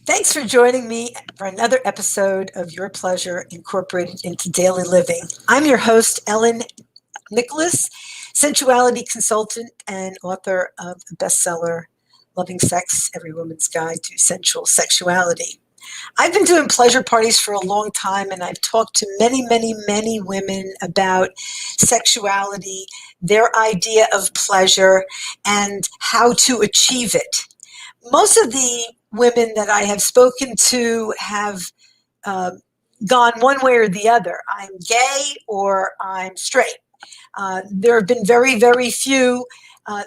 Thanks for joining me for another episode of Your Pleasure Incorporated into Daily Living. I'm your host, Ellen Nicholas, sensuality consultant and author of the bestseller, Loving Sex Every Woman's Guide to Sensual Sexuality. I've been doing pleasure parties for a long time, and I've talked to many, many, many women about sexuality, their idea of pleasure, and how to achieve it. Most of the women that I have spoken to have uh, gone one way or the other. I'm gay or I'm straight. There have been very, very few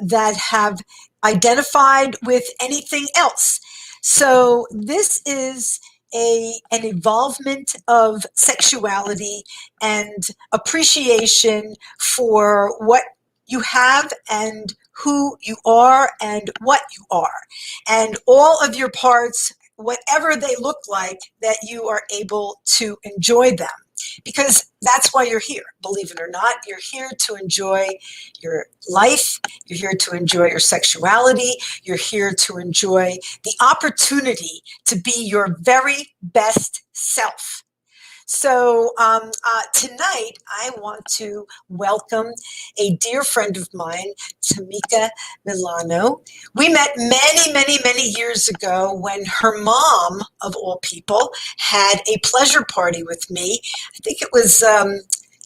that have identified with anything else. So this is an evolvement of sexuality and appreciation for what you have and who you are and what you are. And all of your parts, whatever they look like, that you are able to enjoy them because that's why you're here. Believe it or not, you're here to enjoy your life. You're here to enjoy your sexuality. You're here to enjoy the opportunity to be your very best self. So tonight, I want to welcome a dear friend of mine, Tamika Milano. We met many, many, many years ago when her mom, of all people, had a pleasure party with me. I think it was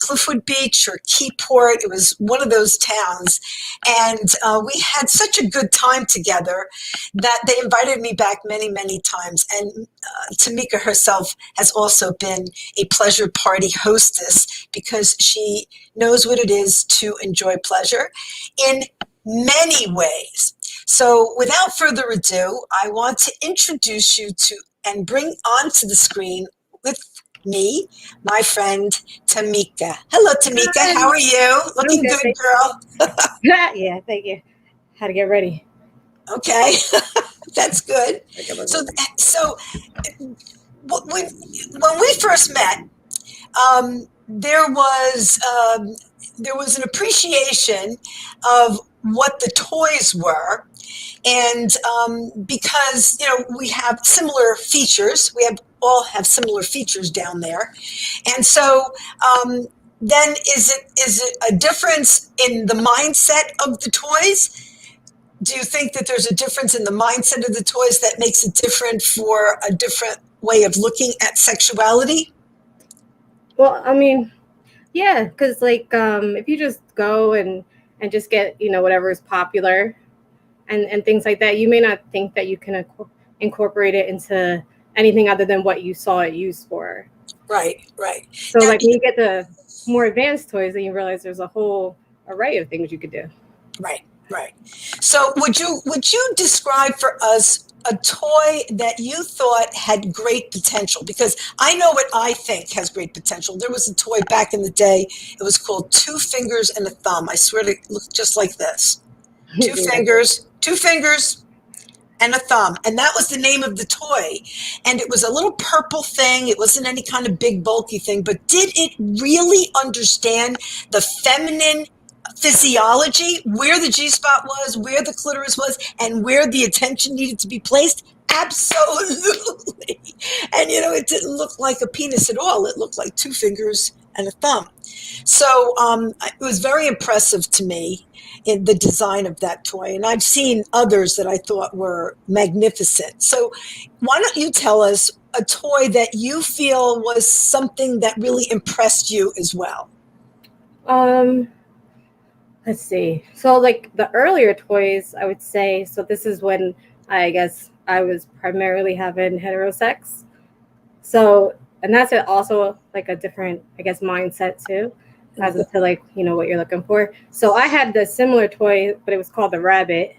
Cliffwood Beach or Keyport. It was one of those towns. And we had such a good time together that they invited me back many, many times. And Tamika herself has also been a pleasure party hostess because she knows what it is to enjoy pleasure in many ways. So without further ado, I want to introduce you to and bring onto the screen with me, my friend Tamika. Hello, Tamika. Hi, How are you? I'm Looking good. good, girl. Yeah, thank you. How to get ready. Okay, that's good. Okay, look, So, look. so when we first met, there was an appreciation of what the toys were, and because we have similar features, all have similar features down there, and so um, then is it a difference in the mindset of the toys? Do you think that there's a difference in the mindset of the toys that makes it different for a different way of looking at sexuality? Well, yeah, because if you just go and just get whatever is popular and things like that, you may not think that you can incorporate it into anything other than what you saw it used for. Right, right. So Now, like when you get the more advanced toys, then you realize there's a whole array of things you could do. right, right. So would you describe for us a toy that you thought had great potential? Because I know what I think has great potential. There was a toy back in the day. It was called Two Fingers and a Thumb. I swear to look just like this. Yeah. Two fingers, and a thumb. And that was the name of the toy. And it was a little purple thing. It wasn't any kind of big, bulky thing. But did it really understand the feminine physiology, where the G spot was, where the clitoris was, and where the attention needed to be placed? Absolutely. And it didn't look like a penis at all. It looked like two fingers and a thumb. So it was very impressive to me in the design of that toy. And I've seen others that I thought were magnificent. So why don't you tell us a toy that you feel was something that really impressed you as well? Um, let's see. So like the earlier toys, I would say, so this is when I guess I was primarily having heterosex. So and that's also like a different, I guess, mindset too, as into like, what you're looking for. So I had the similar toy, but it was called the rabbit.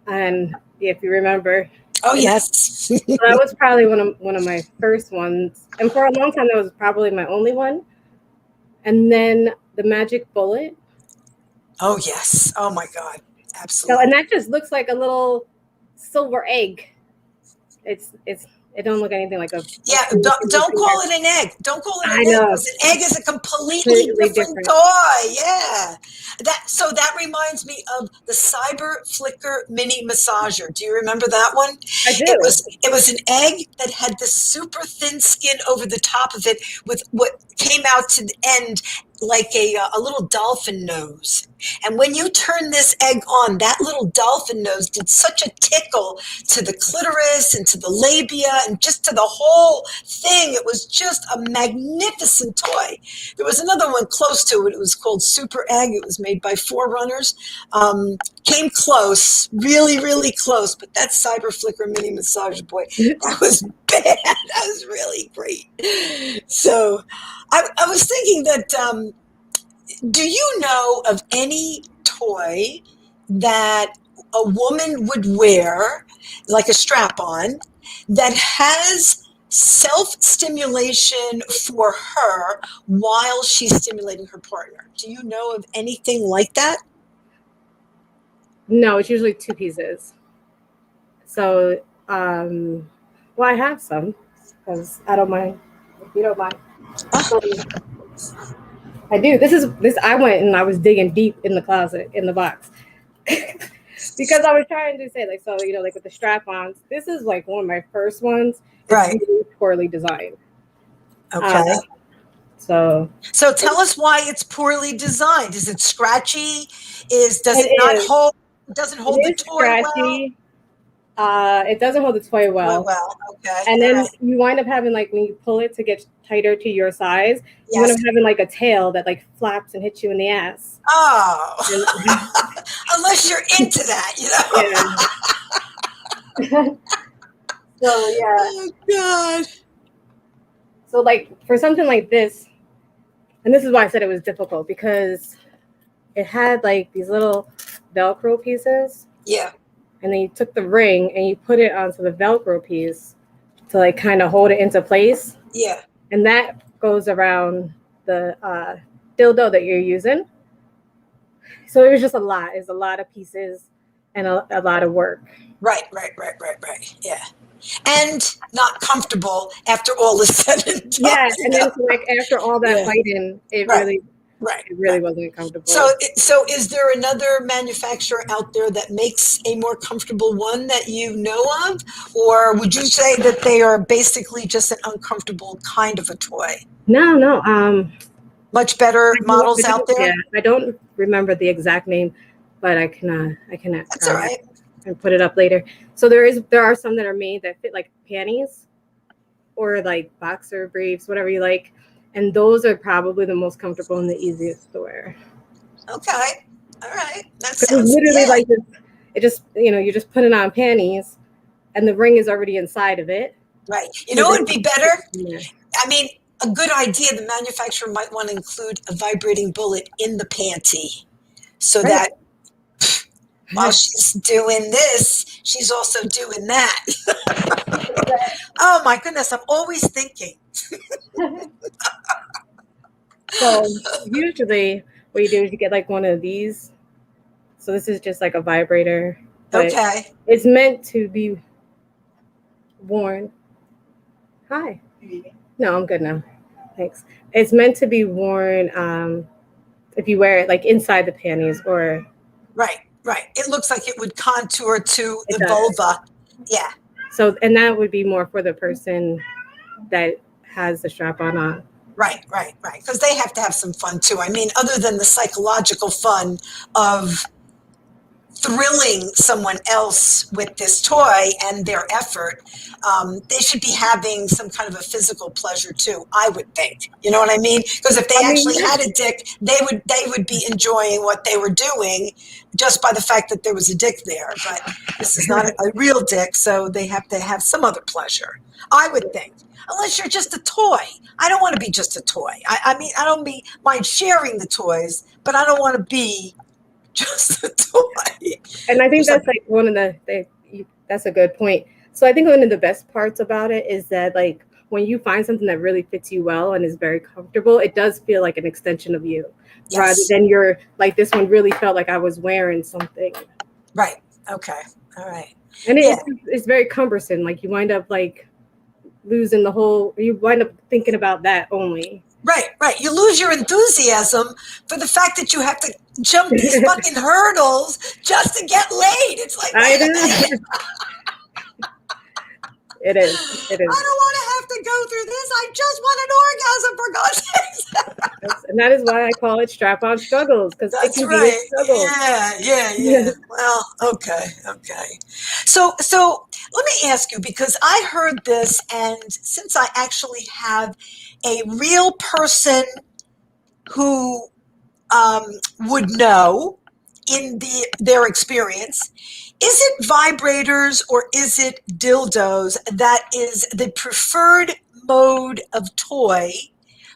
And if you remember, Oh, and yes. that was probably one of my first ones. And for a long time that was probably my only one. And then the magic bullet. Oh, yes. Oh, my God. So, and Absolutely. that just looks like a little silver egg. it don't look anything like a Yeah, don't call it an egg. Don't call it I an egg, know. because an egg is a completely Completely different different. toy. Yeah. That reminds me of the Cyber Flicker mini massager. Do you remember that one? I It do. was an egg that had this super thin skin over the top of it with what came out to the end like a little dolphin nose. And when you turn this egg on, that little dolphin nose did such a tickle to the clitoris and to the labia and just to the whole thing. It was just a magnificent toy. There was another one close to it. It was called Super Egg. It was made by Forerunners. Came close, really, really close. But that Cyber Flicker mini massager, boy, that was bad. That was really great. So I was thinking that do you know of any toy that a woman would wear, like a strap on, that has self stimulation for her while she's stimulating her partner? Do you know of anything like that? No, it's usually two pieces. So, well, I have some because I don't mind. If you don't mind, so I do. This. I went and I was digging deep in the closet in the box because I was trying to say like so like with the strap-ons. This is like one of my first ones. It's Right. really poorly designed. Okay. So tell us why it's poorly designed. Is it scratchy? Does it it not is. hold? Doesn't It hold the is toy well? scratchy. It doesn't hold the toy well. Well, okay. And All then right. you wind up having like when you pull it to get tighter to your size, you Yes. wind up having like a tail that like flaps and hits you in the ass. Oh, unless you're into that, Yeah. So yeah. Oh God. So like for something like this, and this is why I said it was difficult because it had like these little Velcro pieces. Yeah. And then you took the ring and you put it onto the Velcro piece to like kind of hold it into place. Yeah. And that goes around the dildo that you're using. So it was just a lot. It's a lot of pieces and a lot of work. Right. Yeah. And not comfortable after all is said and done. Yeah, and then so like after all that fighting, it really wasn't comfortable. So is there another manufacturer out there that makes a more comfortable one that you know of? Or would you say that they are basically just an uncomfortable kind of a toy? No. Much better models out there? Yeah, I don't remember the exact name, but I can That's all right. And put it up later. So there are some that are made that fit like panties or like boxer briefs, whatever you like. And those are probably the most comfortable and the easiest to wear. Okay. All right. That sounds literally like this, it just, you just put it on panties and the ring is already inside of it. Right. You know what would be better? I mean, a good idea, the manufacturer might want to include a vibrating bullet in the panty so that while she's doing this, she's also doing that. Oh my goodness, I'm always thinking. So usually what you do is you get like one of these. So this is just like a vibrator. Okay. It's meant to be worn. Hi. No, I'm good now. Thanks. It's meant to be worn if you wear it like inside the panties or. Right. It looks like it would contour to the vulva. Yeah. So, and that would be more for the person that has the strap-on. Right. Because they have to have some fun too. I mean, other than the psychological fun of thrilling someone else with this toy and their effort, they should be having some kind of a physical pleasure too, I would think. You know what I mean? Because if they actually had a dick, they would be enjoying what they were doing just by the fact that there was a dick there. But this is not a real dick, so they have to have some other pleasure, I would think. Unless you're just a toy. I don't want to be just a toy. I mean, I don't mind sharing the toys, but I don't want to be just a toy. And I think that's like one of that's a good point. So I think one of the best parts about it is that like when you find something that really fits you well and is very comfortable, it does feel like an extension of you. Yes. Rather than you're like, this one really felt like I was wearing something. Right. Okay. All right. And Yeah. it's very cumbersome. Like you wind up like losing the whole. You wind up thinking about that only. Right. You lose your enthusiasm for the fact that you have to jump these fucking hurdles just to get laid. It's like, I wait a know. minute. It is. It I is. don't want to have to go through this. I just want an orgasm, for God's sakes. And that is why I call it strap-on struggles, because it That's can be a right. struggle. Yeah. Well, okay. So let me ask you, because I heard this, and since I actually have a real person who would know in their experience, is it vibrators or is it dildos that is the preferred mode of toy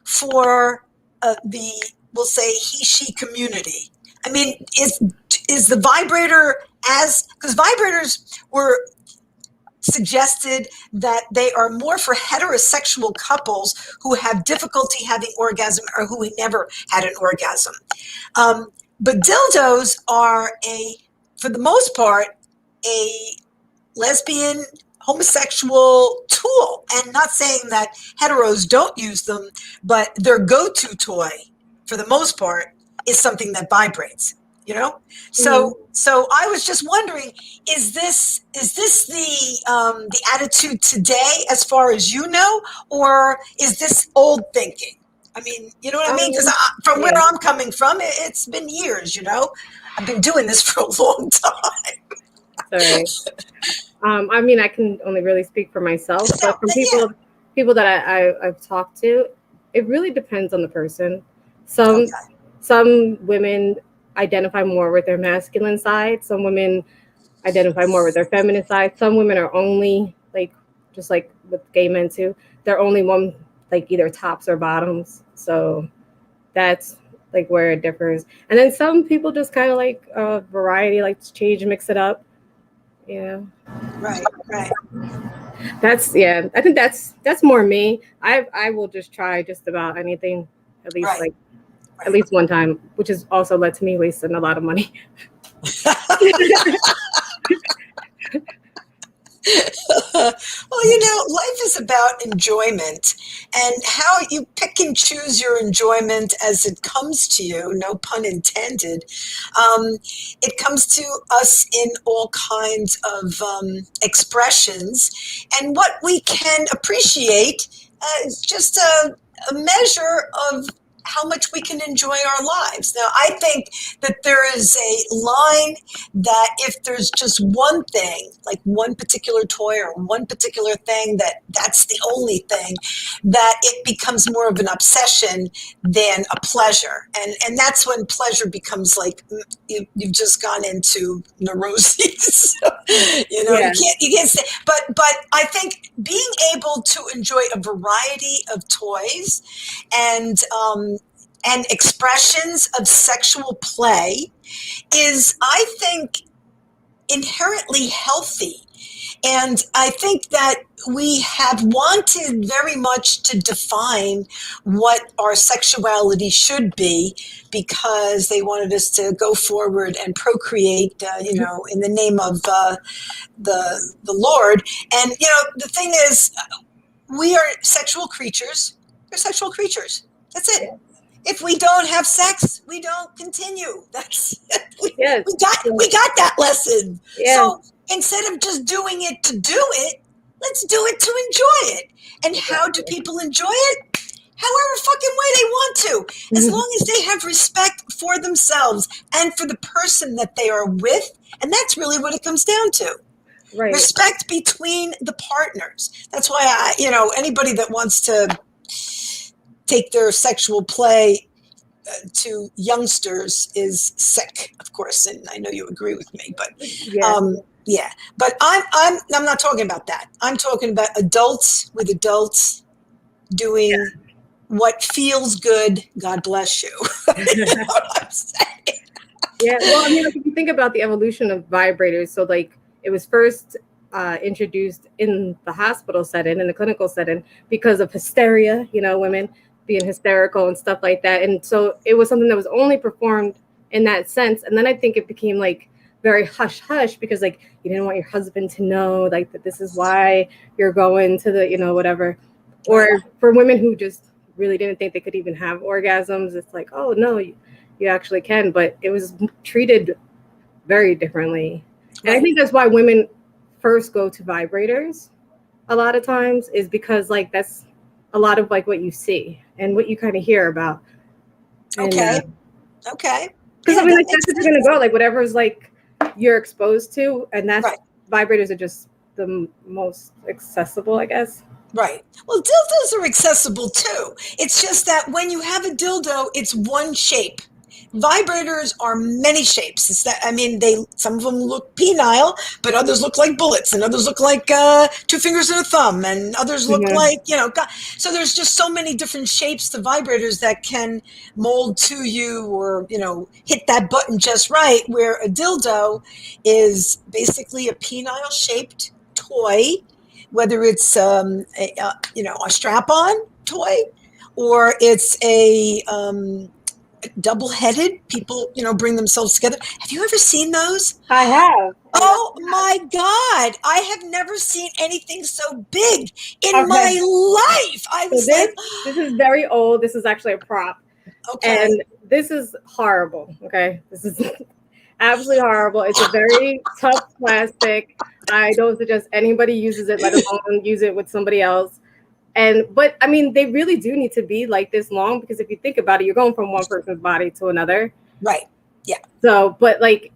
for the, we'll say, he/she community? I mean, is the vibrator, as because vibrators were suggested that they are more for heterosexual couples who have difficulty having orgasm or who never had an orgasm. But dildos are for the most part, a lesbian, homosexual tool. And not saying that heteros don't use them, but their go-to toy, for the most part, is something that vibrates. So I was just wondering, is this the attitude today, as far as you know, or is this old thinking? I mean, you know what I mean? Because from where I'm coming from, it's been years. I've been doing this for a long time. Sorry. I mean, I can only really speak for myself, but from people that I've talked to, it really depends on the person. Some women identify more with their masculine side. Some women identify more with their feminine side. Some women are only like, just like with gay men too, they're only one, like either tops or bottoms. So that's like where it differs. And then some people just kind of like variety, like to change and mix it up. Yeah. Right. I think that's more me. I will just try just about anything, at least at least one time, which has also led to me wasting a lot of money. Well, life is about enjoyment, and how you pick and choose your enjoyment as it comes to you, no pun intended. It comes to us in all kinds of expressions, and what we can appreciate is just a measure of how much we can enjoy our lives. Now, I think that there is a line that if there's just one thing, like one particular toy or one particular thing, that's the only thing, that it becomes more of an obsession than a pleasure. And that's when pleasure becomes like you've just gone into neuroses. You can't say, but I think being able to enjoy a variety of toys and expressions of sexual play is, I think, inherently healthy. And I think that we have wanted very much to define what our sexuality should be, because they wanted us to go forward and procreate, in the name of the Lord. And, the thing is, we are sexual creatures. We're sexual creatures. That's it. If we don't have sex, we don't continue. That's we got that lesson. Yeah. So instead of just doing it to do it, let's do it to enjoy it. And how do people enjoy it? However fucking way they want to, as long as they have respect for themselves and for the person that they are with. And that's really what it comes down to. Right. Respect between the partners. That's why anybody that wants to take their sexual play to youngsters is sick, of course, and I know you agree with me, but but I'm not talking about that. I'm talking about adults with adults doing what feels good. God bless you. You know what I'm saying? Yeah, well, I mean, like, if you think about the evolution of vibrators, so like it was first introduced in the hospital setting, in the clinical setting, because of hysteria, women being hysterical and stuff like that. And so it was something that was only performed in that sense. And then I think it became like very hush hush because like you didn't want your husband to know like that this is why you're going to the, whatever. Or Right. for women who just really didn't think they could even have orgasms, it's like, oh no, you actually can. But it was treated very differently. And I Right. think that's why women first go to vibrators a lot of times, is because like that's a lot of like what you see and what you kind of hear about. And Okay. Okay. because Yeah, I mean that like makes that's what you're sense. gonna go, like whatever's like you're exposed to, and that's Right. vibrators are just the most accessible, I guess. Right. Well, dildos are accessible too. It's just that when you have a dildo, it's one shape. Vibrators are many shapes. It's that, I mean, some of them look penile, but others look like bullets, and others look like two fingers and a thumb, and others look Mhm. like So there's just so many different shapes to vibrators that can mold to you, or hit that button just right. Where a dildo is basically a penile shaped toy, whether it's a strap-on toy, or it's a double-headed. People bring themselves together. Have you ever seen those? I have. And Oh my God! I have never seen anything so big in okay, my life. I so was like, this is very old. This is actually a prop, okay, and this is horrible. Okay, this is absolutely horrible. It's a very tough plastic. I don't suggest anybody uses it, let alone use it with somebody else. But I mean, they really do need to be like this long, because if you think about it, you're going from one person's body to another. right, yeah, So, but like,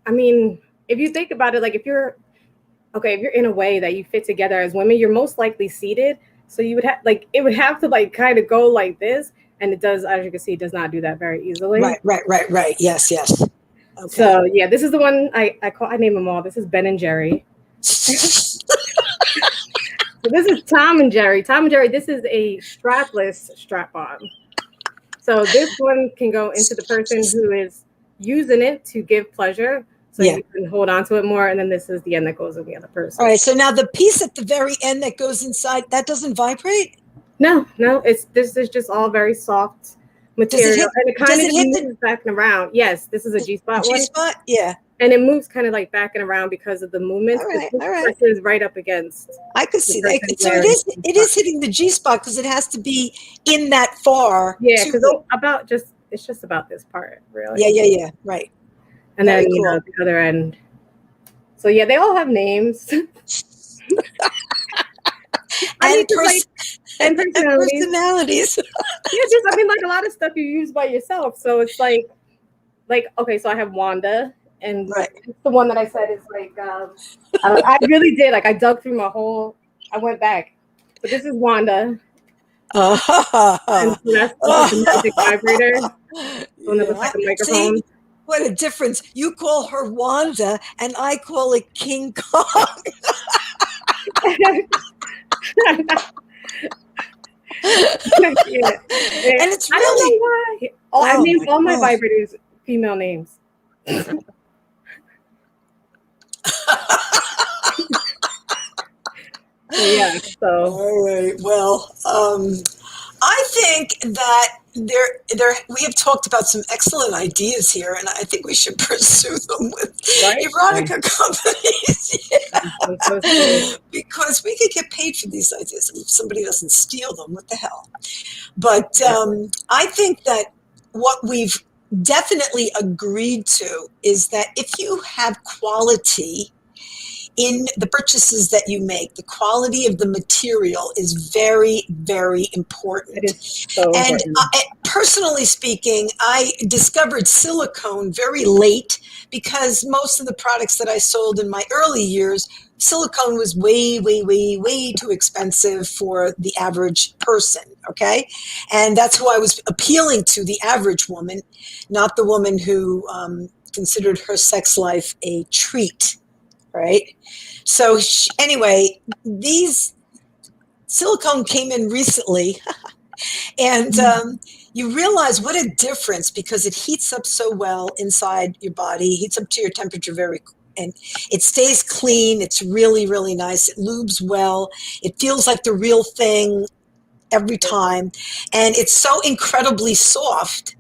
I mean, if you think about it, like if you're in a way that you fit together as women, you're most likely seated. So you would have like it would have to like kind of go like this, and it does, as you can see, does not do that very easily. right. Yes, yes. Okay. So yeah, this is the one I name them all. This is Ben and Jerry. So this is Tom and Jerry. Tom and Jerry. This is a strapless strap on. So this one can go into the person who is using it to give pleasure. So Yeah. you can hold on to it more. And then this is the end that goes in the other All person. right. So now the piece at the very end that goes inside, that doesn't vibrate? No, this is just all very soft material. And it kind of just moves back and around. Yes, this is a G-spot one. G-spot? Yeah. And it moves kind of like back and around because of the movements. All right. This All right. presses right up against. I could see that. So it is hitting the G-spot, because it has to be in that far. Yeah, because it's just about this part, really. Yeah. Right. And Very then cool. the other end. So yeah, they all have names. And personalities. personalities. Yeah, just I mean, like a lot of stuff you use by yourself. So it's like okay, so I have Wanda, and Right. it's the one that I said is like I really did like I dug through I went back, but this is Wanda. And so that's the magic vibrator. One that looks like a microphone. See? What a difference. You call her Wanda, and I call it King Kong. Yeah. And it's I really... don't know why. I named all my vibrators female names. Yeah. So. All right. Well, I think that we have talked about some excellent ideas here, and I think we should pursue them with erotica companies. Yeah. Because we could get paid for these ideas if somebody doesn't steal them. What the hell? But I think that what we've definitely agreed to is that if you have quality in the purchases that you make, the quality of the material is very, very important. It is so important. Personally speaking, I discovered silicone very late, because most of the products that I sold in my early years, silicone was way, way, way, way too expensive for the average person, okay? And that's who I was appealing to, the average woman, not the woman who considered her sex life a treat. Right. So anyway, these silicone came in recently, and you realize what a difference, because it heats up so well inside your body, heats up to your temperature and it stays clean. It's really, really nice. It lubes well. It feels like the real thing every time. And it's so incredibly soft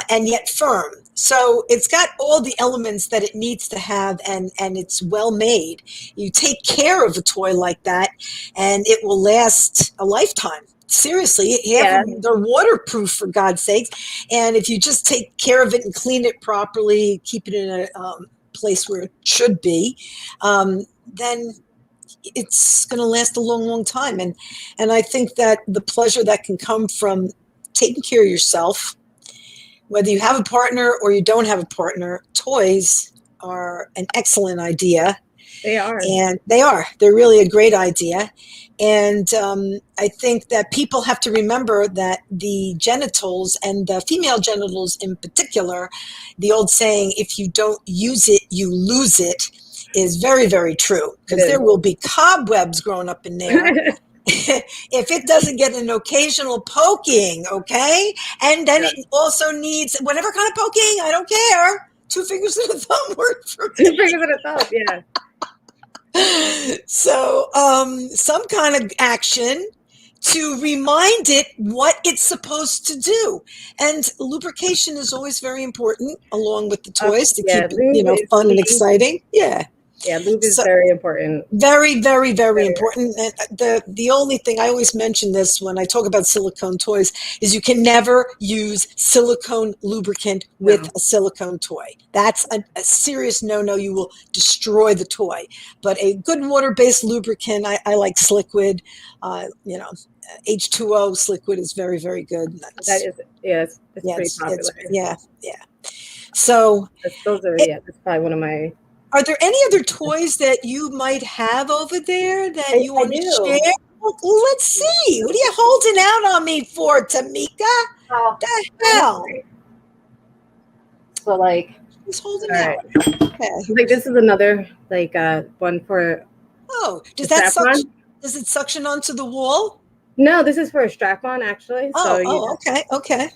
and yet firm. So it's got all the elements that it needs to have, and it's well made. You take care of a toy like that, and it will last a lifetime. Seriously, half Yeah, of them, they're waterproof, for God's sakes. And if you just take care of it and clean it properly, keep it in a place where it should be, then it's going to last a long, long time. And I think that the pleasure that can come from taking care of yourself, whether you have a partner or you don't have a partner, toys are an excellent idea. they are. And they're really a great idea. And I think that people have to remember that the genitals, and the female genitals in particular, the old saying, if you don't use it, you lose it, is very, very true, because there will be cobwebs growing up in there if it doesn't get an occasional poking, okay? And then it also needs whatever kind of poking, I don't care. 2 fingers and a thumb work for me. 2 fingers and a thumb, yeah. So some kind of action to remind it what it's supposed to do. And lubrication is always very important, along with the toys, to keep it, fun and exciting. Yeah. Yeah, lube is very important. Very, very, very important. And the only thing, I always mention this when I talk about silicone toys, is you can never use silicone lubricant with a silicone toy. That's a serious no-no. You will destroy the toy. But a good water-based lubricant, I like Sliquid. H2O Sliquid is very, very good. That is, it's pretty popular. Yeah. So those are, that's probably one of my... Are there any other toys that you might have over there that you want to share? Well, let's see. What are you holding out on me for, Tamika? Oh, the hell? So, like... Who's holding out? Right. Okay. Like, this is another, one for... Oh, does it suction onto the wall? No, this is for a strap-on, actually. Okay.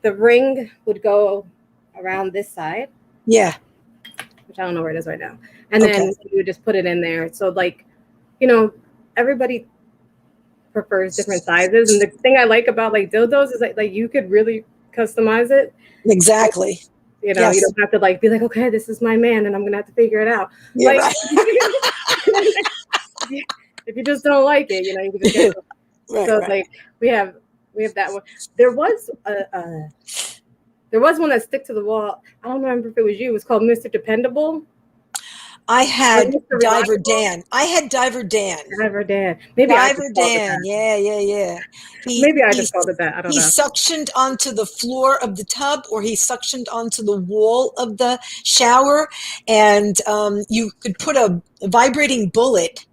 The ring would go around this side. Yeah. Which I don't know where it is right now. And then you would just put it in there. So, everybody prefers different sizes. And the thing I like about, dildos is, like you could really customize it. Exactly. You don't have to, be like, okay, this is my man, and I'm going to have to figure it out. Yeah, right. If you just don't like it, you can just get it. Right. We have that one. There was one that stick to the wall. I don't remember if it was you. It was called Mr. Dependable. I had Diver Dan. Diver Dan. Maybe Diver Dan. Yeah. Maybe I just called it that. I don't know. He suctioned onto the floor of the tub, or he suctioned onto the wall of the shower, and you could put a vibrating bullet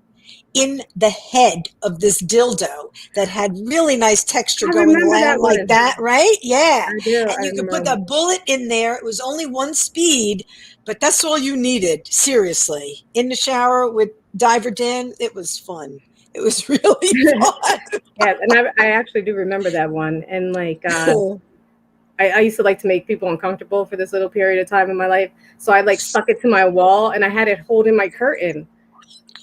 in the head of this dildo that had really nice texture going around like that, right? Yeah. I do. And you could put the bullet in there. It was only one speed, but that's all you needed. Seriously. In the shower with Diver Dan, it was fun. It was really fun. Yeah, and I actually do remember that one. And I used to like to make people uncomfortable for this little period of time in my life. So I stuck it to my wall, and I had it holding my curtain.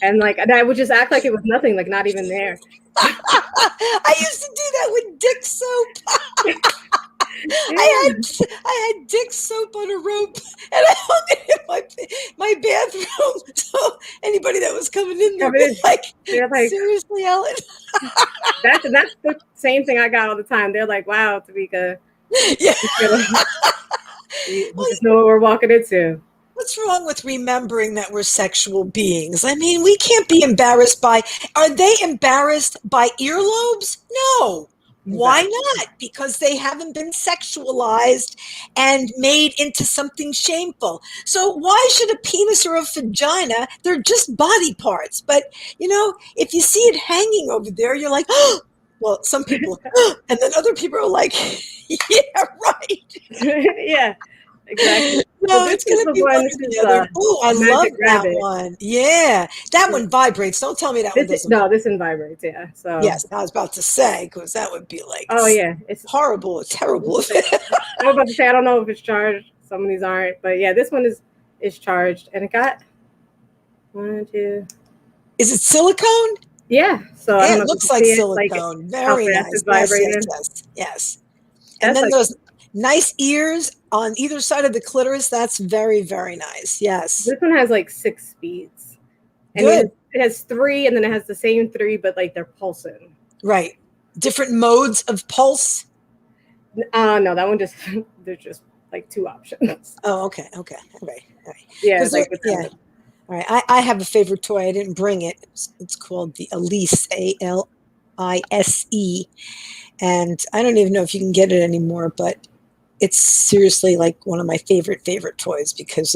And I would just act like it was nothing, not even there. I used to do that with dick soap. I had dick soap on a rope, and I hung it in my bathroom. So anybody that was coming in there was like, seriously, Ellen? That's the same thing I got all the time. They're like, wow, Tamika. Yeah. You just know what we're walking into. What's wrong with remembering that we're sexual beings? I mean, we can't be embarrassed are they embarrassed by earlobes? No. Why not? Because they haven't been sexualized and made into something shameful. So why should a penis or a vagina, they're just body parts. But, if you see it hanging over there, you're like, oh, well, some people, and then other people are like, yeah, right. Yeah. Exactly. No, it's going to be one or the other. Oh, I love that one. Yeah. That one vibrates. Don't tell me that one doesn't. No, this one vibrates, yeah. So yes, I was about to say, because that would be it's horrible, terrible. I was about to say, I don't know if it's charged. Some of these aren't. But yeah, this one is charged. And it got 1, 2. Is it silicone? Yeah. So yeah, it looks like silicone. Very nice. Yes. And then those nice ears on either side of the clitoris. That's very, very nice. Yes. This one has like 6 speeds. And Good. it has 3, and then it has the same 3, but like they're pulsing. Right. Different modes of pulse. No, that one just there's just like 2 options. Oh, okay. Okay. All right. All right. Yeah, like Yeah. All right. I have a favorite toy. I didn't bring it. It's called the Elise, Alise. And I don't even know if you can get it anymore, but it's seriously like one of my favorite toys because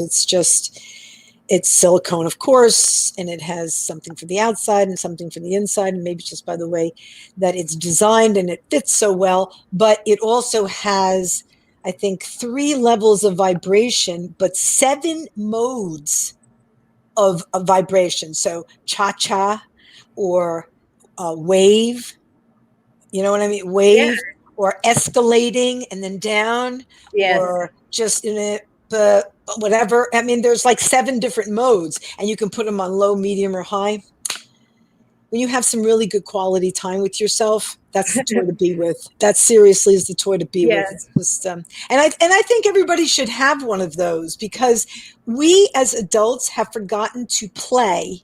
it's silicone, of course, and it has something for the outside and something for the inside, and maybe just by the way that it's designed and it fits so well. But it also has, I think, 3 levels of vibration, but 7 modes of vibration. So cha-cha or wave, you know what I mean? Yeah. Wave or escalating and then down, Yes. or just in it, whatever. I mean, there's like 7 different modes, and you can put them on low, medium, or high. When you have some really good quality time with yourself, that's the toy to be with. That seriously is the toy to be with. It's just, and I think everybody should have one of those because we as adults have forgotten to play.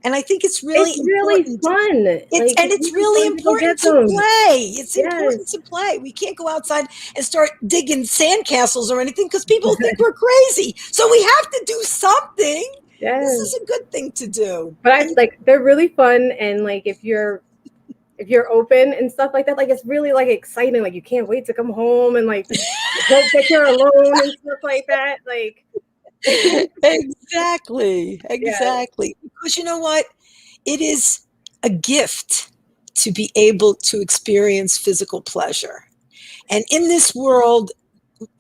And I think it's really important. Fun. It's really important to play. It's important to play. We can't go outside and start digging sandcastles or anything because people think we're crazy. So we have to do something. Yes. This is a good thing to do. But they're really fun, and like if you're open and stuff like that, like it's really like exciting. Like you can't wait to come home and like hope that you're alone and stuff like that. Like exactly. Because you know what? It is a gift to be able to experience physical pleasure. And in this world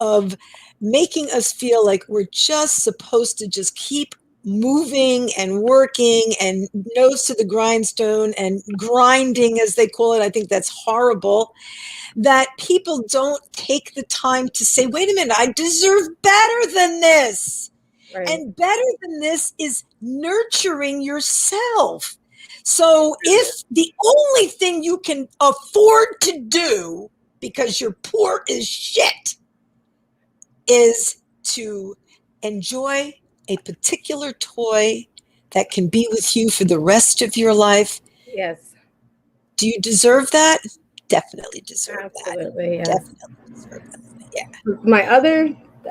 of making us feel like we're just supposed to just keep moving and working and nose to the grindstone and grinding, as they call it, I think that's horrible. That people don't take the time to say, wait a minute, I deserve better than this. Right. And better than this is nurturing yourself. So if the only thing you can afford to do, because you're poor as shit, is to enjoy a particular toy that can be with you for the rest of your life. Yes. Do you deserve that? Definitely deserve Absolutely, that. Yes. Definitely deserve that. Yeah.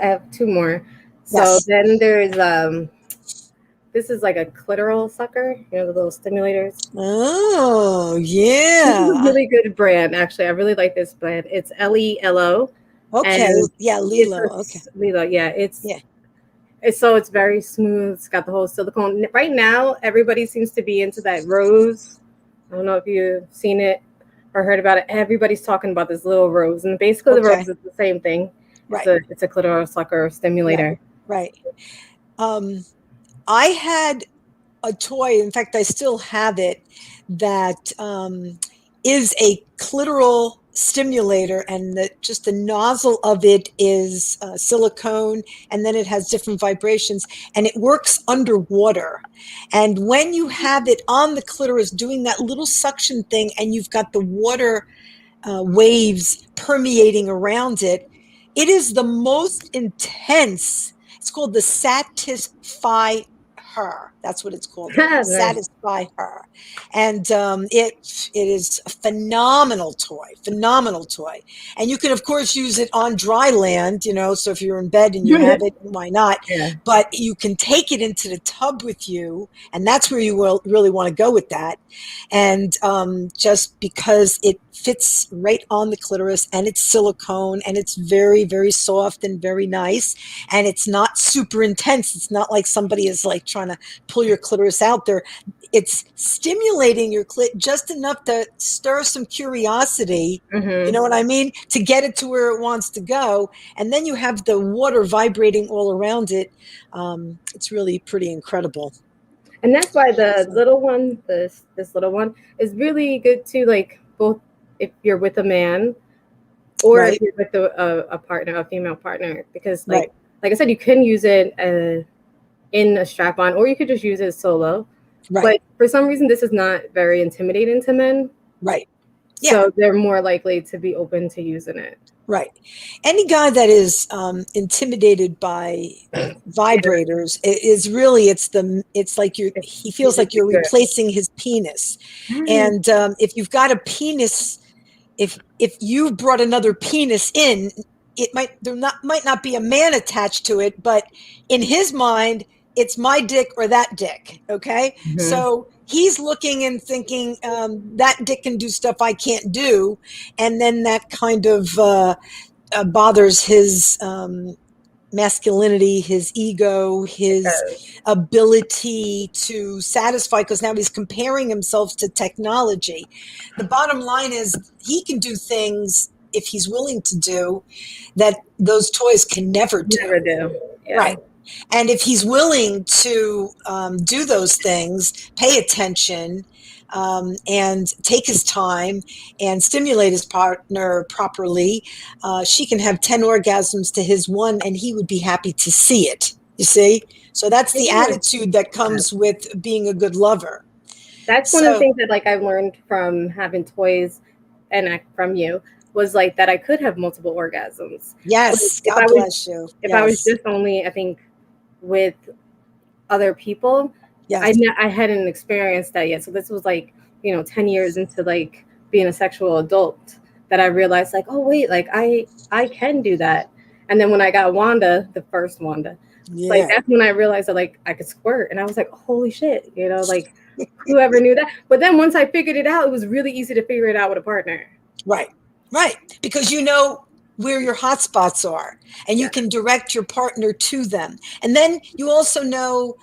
I have 2 more. So then there's this is like a clitoral sucker, you know, the little stimulators. Oh, yeah. This is a really good brand, actually. I really like this brand. It's LELO. Okay. Yeah, Lilo. Okay. Lilo, yeah. It's very smooth. It's got the whole silicone. Right now, everybody seems to be into that rose. I don't know if you've seen it or heard about it. Everybody's talking about this little rose. And basically the rose is the same thing. Right. It's a clitoral sucker stimulator. Right. I had a toy, in fact, I still have it, that is a clitoral stimulator, and just the nozzle of it is silicone, and then it has different vibrations, and it works underwater. And when you have it on the clitoris doing that little suction thing, and you've got the water waves permeating around it, it is the most intense. It's called the Satisfy Her. That's what it's called. Nice. Satisfy Her. And it is a phenomenal toy. And you can, of course, use it on dry land, you know, so if you're in bed and you have it, why not? Yeah. But you can take it into the tub with you, and that's where you will really want to go with that. And just because it fits right on the clitoris, and it's silicone, and it's very, very soft and very nice, and it's not super intense. It's not like somebody is like trying to pull your clitoris out there. It's stimulating your clit just enough to stir some curiosity, you know what I mean, to get it to where it wants to go. And then you have the water vibrating all around it. It's really pretty incredible. And that's why the little one, this little one, is really good too, like both if you're with a man or if you're with a partner, a female partner, because like I said, you can use it in a strap-on, or you could just use it solo. But for some reason, this is not very intimidating to men. Right. Yeah. So they're more likely to be open to using it. Right. Any guy that is intimidated by Yeah, vibrators is really it's like he he's feels a like you're secret. replacing his penis. And if you've got a penis, if you brought another penis in, it might not be a man attached to it, but in his mind, it's my dick or that dick. Okay, Mhm. so he's looking and thinking that dick can do stuff I can't do, and then that kind of bothers his masculinity, his ego, his ability to satisfy, because now he's comparing himself to technology. The bottom line is he can do things, if he's willing to do, that those toys can never do. Never do. Yeah. Right. And if he's willing to do those things, pay attention, and take his time and stimulate his partner properly, she can have 10 orgasms to his one, and he would be happy to see it. You see? So that's the attitude that comes with being a good lover. That's one of the So, things that like I've learned from having toys and from you was like that I could have multiple orgasms. Like, yes, if God I was bless you. if I was Yes, just only I think with other people, yes. I hadn't experienced that yet. So this was like 10 years into like being a sexual adult that I realized like, oh wait, like I can do that. And then when I got Wanda, the first Wanda, like Yeah, that's when I realized that like I could squirt, and I was like, holy shit, like whoever knew that. But then once I figured it out, it was really easy to figure it out with a partner. right, right. Because you know where your hot spots are, and you Yeah, can direct your partner to them. And then you also know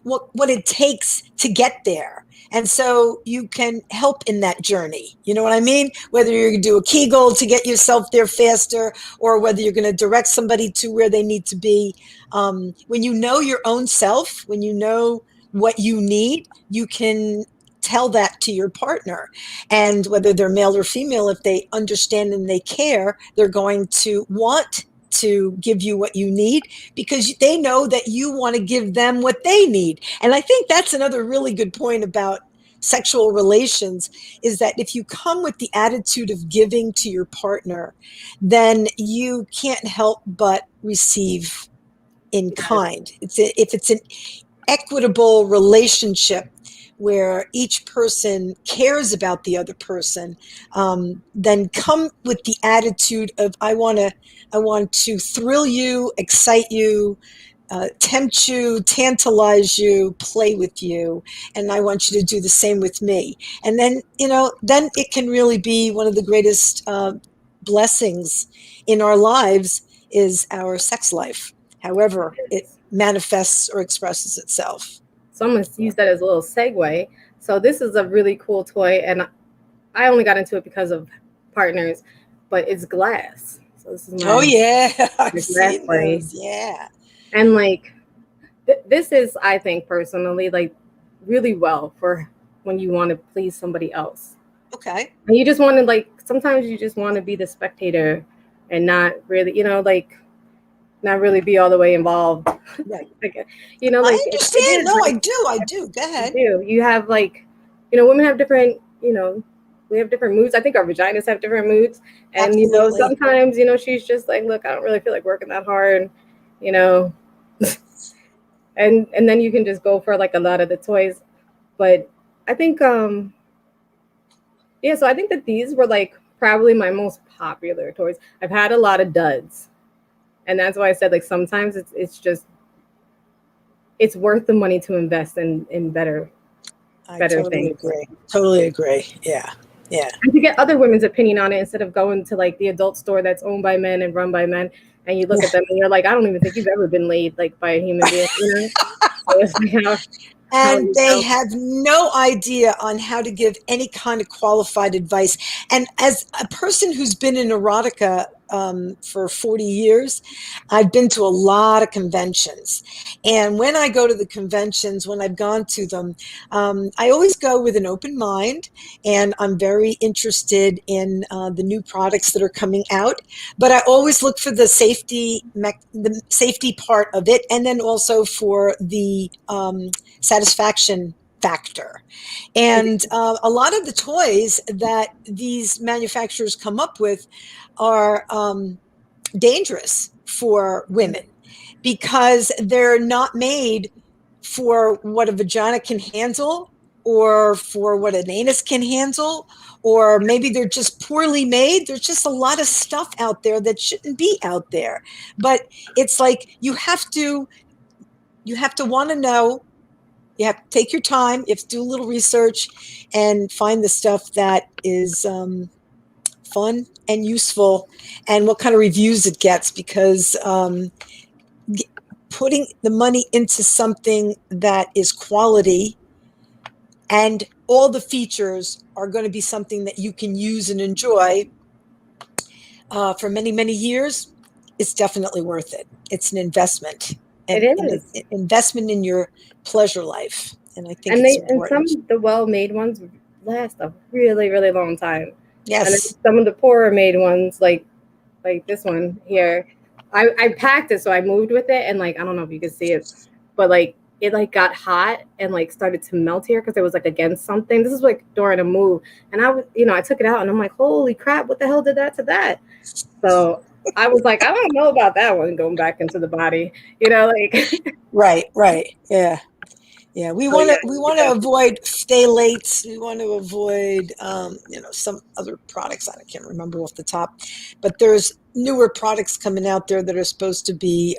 what it takes to get there. And so you can help in that journey. You know what I mean? Whether you're going to do a Kegel to get yourself there faster, or whether you're going to direct somebody to where they need to be. When you know your own self, when you know what you need, you can tell that to your partner. And whether they're male or female, if they understand and they care, they're going to want to give you what you need, because they know that you want to give them what they need. And I think that's another really good point about sexual relations, is that if you come with the attitude of giving to your partner, then you can't help but receive in kind. If it's an equitable relationship where each person cares about the other person, then come with the attitude of I want to thrill you, excite you, tempt you, tantalize you, play with you, and I want you to do the same with me. And then then it can really be one of the greatest blessings in our lives is our sex life, however it manifests or expresses itself. so I'm gonna use that as a little segue. So this is a really cool toy, and I only got into it because of partners, but it's glass. So this is Oh yeah, my I've glass seen buddy, those. Yeah. and like this is, I think personally, like really well for when you want to please somebody else. Okay. And you just want to like sometimes you just want to be the spectator and not really, like not really be all the way involved. Right. Like, I like it understand. is No, I like do. I do. Go you ahead. do. You have like, women have different, we have different moods. I think our vaginas have different moods. And Absolutely. sometimes, she's just like, look, I don't really feel like working that hard, you know. And then you can just go for like a lot of the toys. But I think yeah, so I think that these were like probably my most popular toys. I've had a lot of duds. And that's why I said like sometimes it's just it's worth the money to invest in I better totally things. agree. Totally agree. Yeah. Yeah. And to get other women's opinion on it instead of going to like the adult store that's owned by men and run by men, and you look at them and you're like, I don't even think you've ever been laid like by a human being, So it's like how And you they know. have no idea on how to give any kind of qualified advice. And as a person who's been in erotica for 40 years, I've been to a lot of conventions. And when I go to the conventions, when I've gone to them, I always go with an open mind, and I'm very interested in the new products that are coming out. But I always look for the safety part of it, and then also for the satisfaction factor. And a lot of the toys that these manufacturers come up with are dangerous for women because they're not made for what a vagina can handle or for what an anus can handle, or maybe they're just poorly made. There's just a lot of stuff out there that shouldn't be out there. But it's like you have to want to know. You have to take your time. You have to do a little research and find the stuff that is fun and useful, and what kind of reviews it gets, because putting the money into something that is quality and all the features are going to be something that you can use and enjoy for many, many years, it's definitely worth it. It's an investment, It and an is. investment in your pleasure life. And I think And it's some important. of the well-made ones last a really, really long time. And then Yes. some of the poorer made ones, like this one here, I packed it, so I moved with it, and like I don't know if you can see it, but like it like got hot and like started to melt here because it was like against something. This is like during a move, and I was, I took it out, and I'm like, holy crap, what the hell did that to that? So I was like, I don't know about that one going back into the body, like. Right. Yeah. Yeah, Oh yeah, we you want to definitely. avoid stay late. We want to avoid some other products I can't remember off the top, but there's newer products coming out there that are supposed to be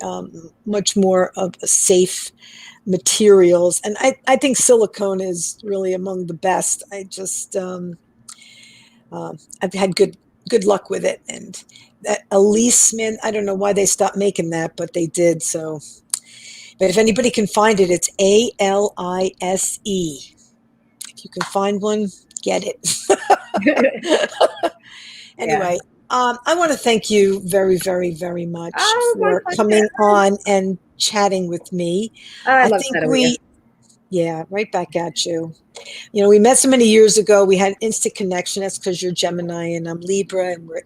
much more of a safe materials, and I think silicone is really among the best. I just I've had good luck with it, and that Elise, man, I don't know why they stopped making that, but they did. So, but if anybody can find it, it's Alise. If you can find one, get it. Yeah. Anyway, I want to thank you very, very, very much Oh, it was for my coming pleasure. on and chatting with me. Oh, I I love think chatting with you. yeah, right back at you. We met so many years ago. We had instant connection. That's because you're Gemini and I'm Libra, and we're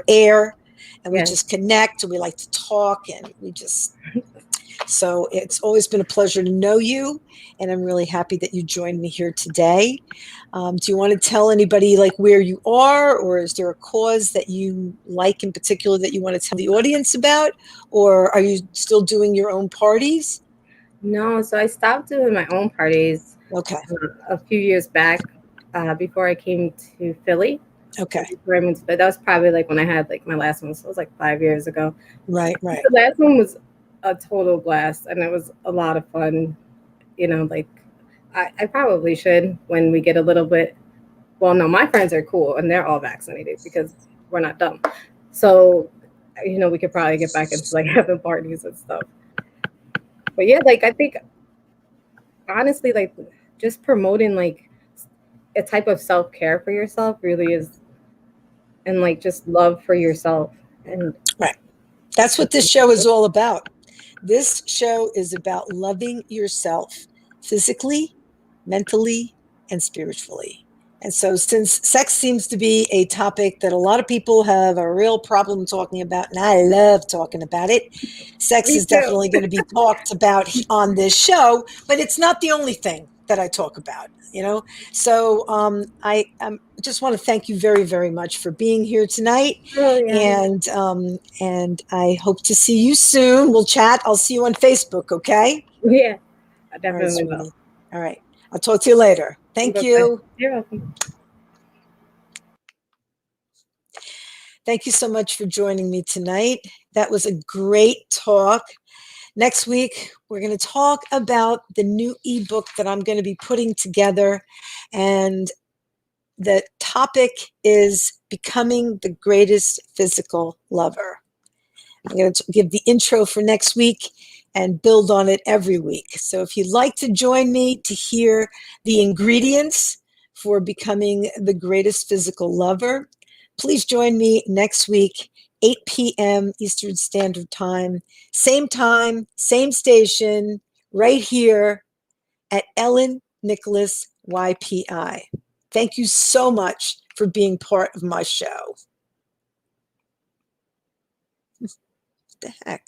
air, and we Yeah. just connect, and we like to talk, and we just. So it's always been a pleasure to know you, and I'm really happy that you joined me here today. Do you want to tell anybody like where you are, or is there a cause that you like in particular that you want to tell the audience about, or are you still doing your own parties? No, so I stopped doing my own parties Okay. a few years back, before I came to Philly. Okay. Before I moved to Philly. That was probably like when I had like my last one. So it was like 5 years ago. Right. The last one was a total blast, and it was a lot of fun. Like I probably should, when we get a little bit. Well, no, my friends are cool and they're all vaccinated because we're not dumb. So, we could probably get back into like having parties and stuff. But yeah, like I think honestly, like just promoting like a type of self care for yourself really is, and like just love for yourself. And Right. That's what this show is all about. This show is about loving yourself physically, mentally, and spiritually. And so, since sex seems to be a topic that a lot of people have a real problem talking about, and I love talking about it, sex me is too. definitely going to be talked about on this show, but it's not the only thing that I talk about. So, I just want to thank you very, very much for being here tonight, Oh yeah, and I hope to see you soon. We'll chat. I'll see you on Facebook. Okay. yeah, I All right, definitely will. sweetie. All right. I'll talk to you later. Thank Bye bye. you. You're welcome. Thank you so much for joining me tonight. That was a great talk. Next week, we're going to talk about the new ebook that I'm going to be putting together. And the topic is becoming the greatest physical lover. I'm going to give the intro for next week and build on it every week. So if you'd like to join me to hear the ingredients for becoming the greatest physical lover, please join me next week, 8 p.m. Eastern Standard time, same station, right here at Ellen Nicholas YPI. Thank you so much for being part of my show. What the heck?